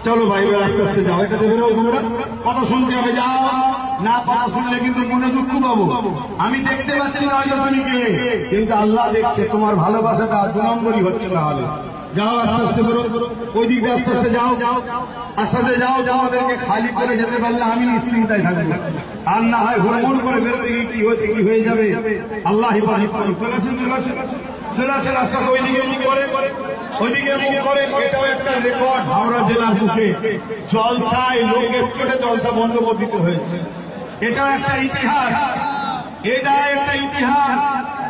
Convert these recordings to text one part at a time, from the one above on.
চলো ভাই আস্তে আস্তে যাও, এটা দেবে কথা শুনতে হবে, যাও না কথা শুনলে কিন্তু মনে দুঃখ পাবো। আমি দেখতে পাচ্ছি না হয়তো তুমি কে, কিন্তু আল্লাহ দেখছে তোমার ভালোবাসাটা 2 নম্বরই হচ্ছে। তাহলে যাও আস্তে আস্তে করো, ওই দিকে আস্তে আস্তে যাও, আস্তে আস্তে যাও, যাও ওদেরকে খালি করে যেতে পারলে আমি নিশ্চিন্তায় থাকবো, আর না হয় হুড়মুড় করে বেরোতে গিয়ে কি হয়ে যাবে। আল্লাহ হিফাজত করুন। চলে আসেন চলে আসেন আস্তে আস্তে ওইদিকে ওইদিকে করে। এটাও একটা রেকর্ড, হাওড়া জেলার বুকে জলসায় লোকের চোটে জলসা বন্ধ করে দিতে হয়েছে। এটা একটা ইতিহাস, এটা একটা ইতিহাস।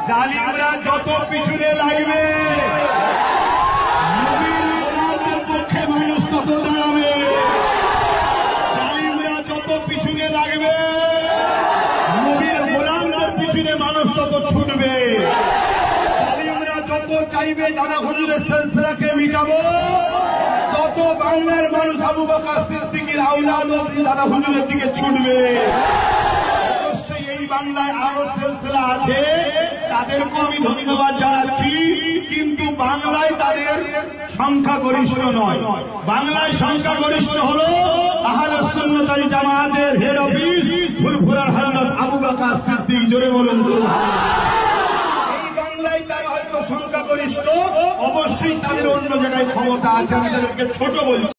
জালিমরা যত পিছনে লাগবে নবীর পক্ষে মানুষ তত দাঁড়াবে, জালিমরা যত পিছনে লাগবে নবীর গোলামদের পিছনে মানুষ তত ছুটবে। জালিমরা যত চাইবে দাদা হুজুরের সিলসিলাকে মিটাবো, তত বাংলার মানুষ আবু বকর সিদ্দিকের আওলাদ দাদা হুজুরের দিকে ছুটবে। অবশ্যই এই বাংলায় আরো সিলসিলা আছে, তাদেরকে আমি ধন্যবাদ জানাচ্ছি, কিন্তু বাংলায় তাদের সংখ্যাগরিষ্ঠ নয়। বাংলায় সংখ্যাগরিষ্ঠ হলো আহলে সুন্নাত ওয়াল জামাতের হেড অফিস ফুরফুরার হযরত আবু বকর সিদ্দিক। জোরে বলুন সুবহানাল্লাহ। এই বাংলায় তারা হয়তো সংখ্যাগরিষ্ঠ, অবশ্যই তাদের অন্য জায়গায় ক্ষমতা আছে, আমি তাদেরকে ছোট বলছি।